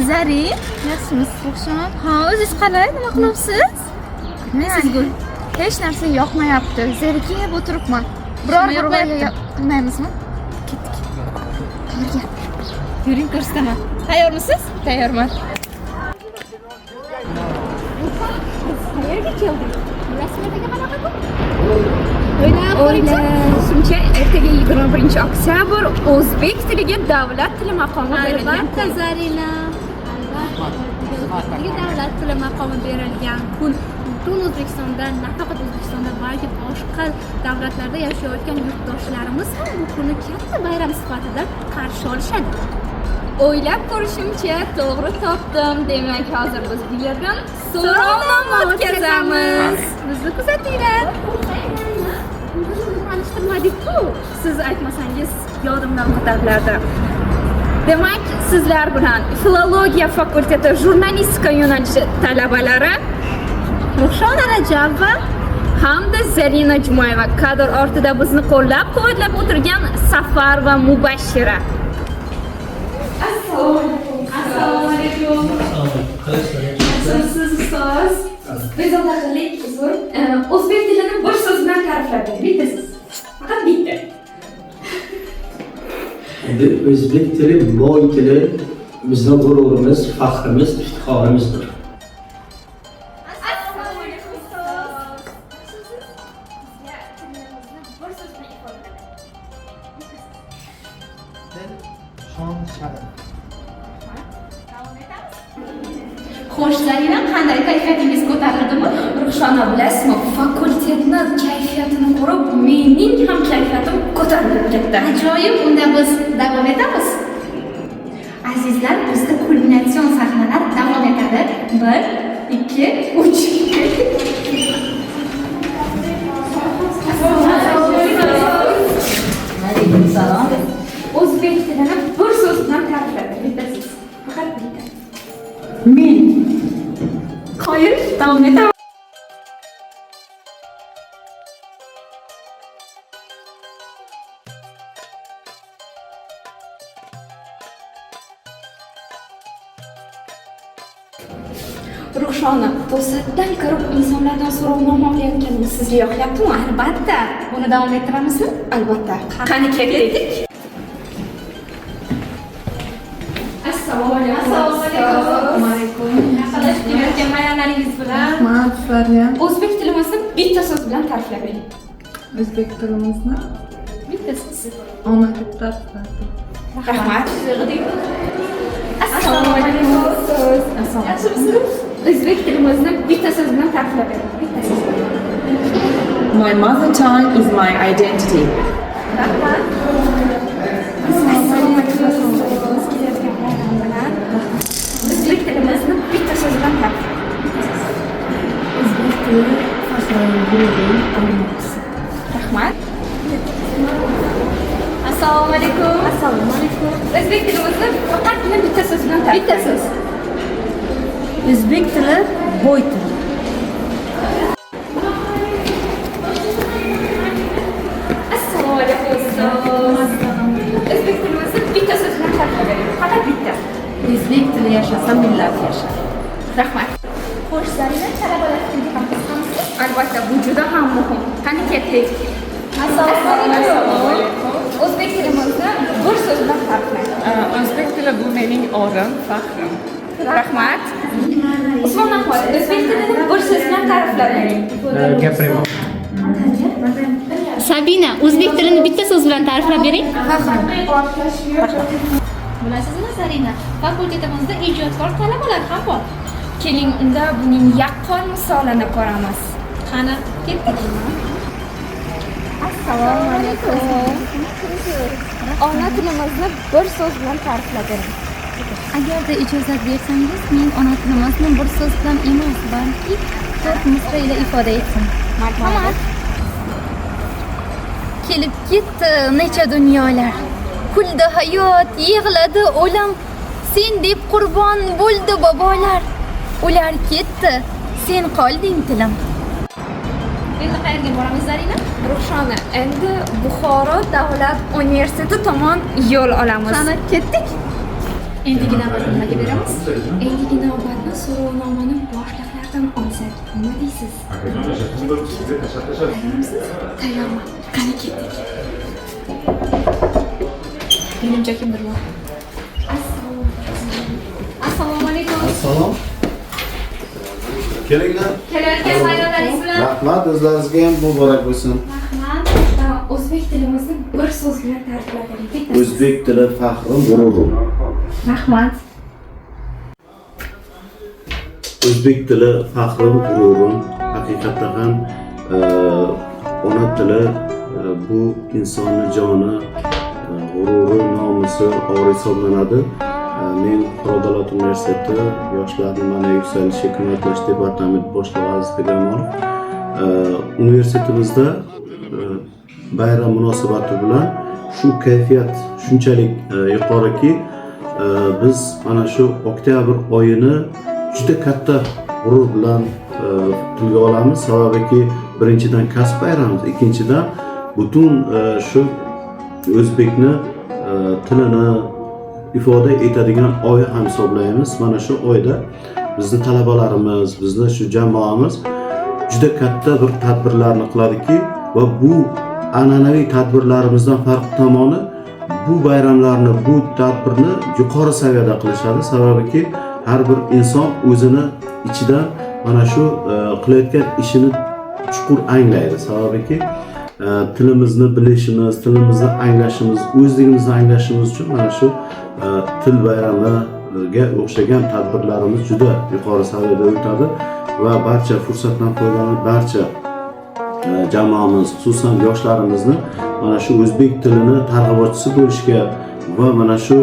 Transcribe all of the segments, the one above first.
Zarin, yaxshimisiz Ruxshon? Ha, o'zingiz qalay? Nima qilyapsiz? Men sizga hech narsa yoqmayapti. Zerikib o'tiribman. Biror bir g'oya qilmaymizmi? Ketdik. Qayerga? Yuring, ko'rsataman. Tayyormisiz? Tayyorman. Qayerga keldik? Rasmiyatiga qanaqa bu? O'ylashimcha ertaga 21-oktyabr o'zbek tiliga davlat tili maqomi berilgan. Albatta Zarina. Albatta. Davlat tili maqomi berilgan kun butun O'zbekistonda, nafaqat O'zbekistonda, balki boshqa davlatlarda yashayotgan yurtdoshlarimiz ham bu kuni katta bayram sifatida qarshi olishadi. O'ylab ko'rishimcha to'g'ri topdim. Demak, hozir biz bu yerdan so'rovnoma o'tkazamiz. Bizni kuzatinglar. Tanishtirmadik-ku. Siz aytmasangiz yodimdan o'tadilarda. Demak, sizlar bilan filologiya fakulteti jurnalistika yo'nalishi talabalari Ruxshona Rajabova hamda Zarina Jumayeva kadr ortida bizni qo'llab-quvvatlab o'tirgan Safar va Mubashshira. Assalomu alaykum. Siz ustoz. Bezovtachilik uzr. O'zbek tilini bir so'z bilan ta'riflab bering. Bittasiz. Faqat bitta. Endi o'zbek tili boy tili, bizning g'ururimiz, faxrimiz, iftixorimizdir. Assalomu alaykum ustoz. Sizga tilimizni bir so'z bilan ifodalang. Shon sharaf. Xo'sh, Zarina, qanday kayfiyatingiz ko'tarildimi? Ruxshona, bilasizmi, fakultetni kayfiyatini ko'rib, mening ham kayfiyatim ko'tarilib ketdi. Ajoyib, unda biz davom etamiz. Azizlar, bizda kulminatsion sahnalar davom etadi. 1, 2, 3. Salom. O'zbek tilini bir so'z bilan ta'rifladi. Bittasiz. Faqat bitta. Men. Qoyil, davom etamiz. Ruxshona, to'satdan kirib insonlardan so'rovnoma olayotganimiz sizga yoqyaptimi? Albatta. Buni davom ettiramizmi? Albatta. Qani ketdik. Assalomu alaykum. Naqalash qilayotgan mayonlaringiz bilan. Rahmat sizlarga. O'zbek tilimizni bitta so'z bilan ta'riflab bering. O'zbek tilimizni Bitta so'z. ona deb ta'rifladi. Rahmat. Assalomu alaykum. Yaxshimisiz? O'zbek tilimizni bitta so'z bilan ta'riflab bering. Bitta so'z. My mother tongue is my identity. Rahmat. Assalomu alaykum. O'zbek tilimizni bitta so'z bilan ta'riflab bering. O'zbek tili faxrlangulik olmoqsi. Rahmat. Assalomu alaykum. Assalomu alaykum. O'zbek tilimizni faqatgina bitta so'z bilan ta'riflab Bitta so'z. O'zbek tili boy til. Assalomu alaykum. O'zbek tilimizni bitta so'z bilan ta'riflab bering. Faqat bitta. O'zbek tili yashasa millat yashar. Rahmat. Xo'sh, Zarina, talabalar tilga ham qiziqamizmi? Albatta, bu juda ham muhim. Qani ketdik. Assalomu alaykum. O'zbek tilimizni bir so'z bilan ta'riflang. O'zbek tili bu mening orim, faxrim. Rahmat. Usmon Ahmad, o'zbek tilini bir so'z bilan ta'riflab bering. Gapiraman. Sabina, o'zbek tilini bitta so'z bilan ta'riflab bering. Bilasizmi, Zarina, fakultetimizda ijodkor talabalar ham bor. Keling, unda buning yaqqol misolini ko'ramiz. Qani, ketdik. Assalomu alaykum. Ona tilimizni bir so'z bilan ta'riflab bering. Agarda ijozat bersangiz, men ona tilimizni bir so'z bilan emas, balki 4 misra ila ifoda etsin. Marhamat. Kelib ketdi necha dunyolar. Kuldi hayot, yig'ladi o'lim. Sen deb qurbon bo'ldi bobolar. Ular ketdi, sen qolding tilim. Endi qayerga boramiz, Zarina? Ruxshona, endi Buxoro davlat universiteti tomon yo'l olamiz. Qani ketdik? Endigi navbatni nimaga beramiz? Endigi navbatni so'rovnomani boshliqlardan olsak, nima deysiz? Tayyormisiz? Tayyorman. Qani ketdik. Menimcha kimdir bor. Assalomu alaykum. Assalom. Kelinglar. Kelayotgan saylovlaringiz bilan Rahmat, o'zlaringizga ham muborak bo'lsin. rahmat. O'zbek tilimizni bir so'z bilan ta'riflaylik. Bitta. O'zbek tili faxrim, g'ururim. Rahmat. O'zbek tili faxrim, g'ururim. Haqiqatda ham ona tili bu insonni joni, g'ururi, nomusi, ori hisoblanadi. Men Xo'rodalat universiteti yoshlarni ma'naviy yuksalishi qiymatlash departamenti boshlig'i Aziz Begamonov. Universitetimizda bayram munosabati bilan shu kayfiyat shunchalik yuqoriki, biz mana shu oktyabr oyini juda katta g'urur bilan tilga olamiz. Sababiki birinchidan kasb bayrami, ikkinchidan butun shu o'zbekni tilini ifoda etadigan oy ham hisoblaymiz. Mana shu oyda bizni talabalarimiz, bizni shu jamoamiz juda katta bir tadbirlarni qiladiki va bu an'anaviy tadbirlarimizdan farq tomoni bu bayramlarni, bu tadbirni yuqori saviyada qilishadi. Sababiki har bir inson o'zini ichidan mana shu qilayotgan ishini chuqur anglaydi. Sababiki tilimizni bilishimiz, tilimizni anglashimiz, o'zligimizni anglashimiz uchun mana shu til bayramiga o'xshagan tadbirlarimiz juda yuqori saviyada o'tadi va barcha fursatdan foydalanib barcha jamoamiz, xususan yoshlarimizni mana shu o'zbek tilini targ'ibotchisi bo'lishga va mana shu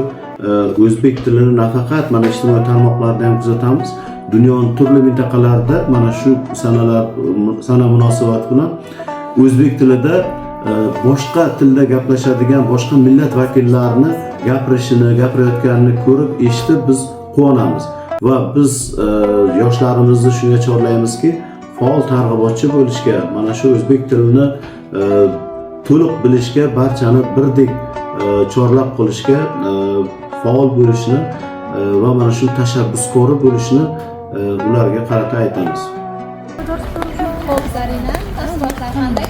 o'zbek tilini nafaqat mana ijtimoiy tarmoqlarda ham kuzatamiz, dunyoning turli mintaqalarida mana shu sana munosabati bilan o'zbek tilida boshqa tilda gaplashadigan boshqa millat vakillarini gapirayotganini ko'rib, eshitib biz quvonamiz va biz yoshlarimizni shunga chorlaymizki, faol targ'ibotchi bo'lishga, mana shu o'zbek tilini to'liq bilishga, barchani birdek chorlab qolishga, faol bo'lishni va mana shu tashabbuskori bo'lishni ularga qarata aytamiz. Xo'p, Zarina, taassurotlar qanday?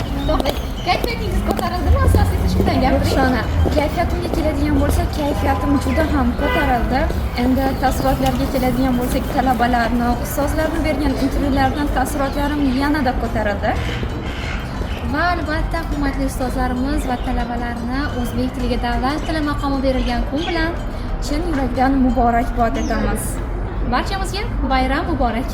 Kayfiyatingiz ko'tarildimi? Asosiysi shundan gapiring. Kayfiyatimga keladigan bo'lsak, kayfiyatim juda ham ko'tarildi. Endi taassurotlarga keladigan bo'lsak, talabalarni, ustozlarni bergan intervyulardan taassurotlarim yanada ko'tarildi. Va albatta hurmatli ustozlarimiz va talabalarni o'zbek tiliga davlat tili maqomi berilgan kun bilan Chin yurakdan muborakbod etamiz. barchamizga bayram muborak.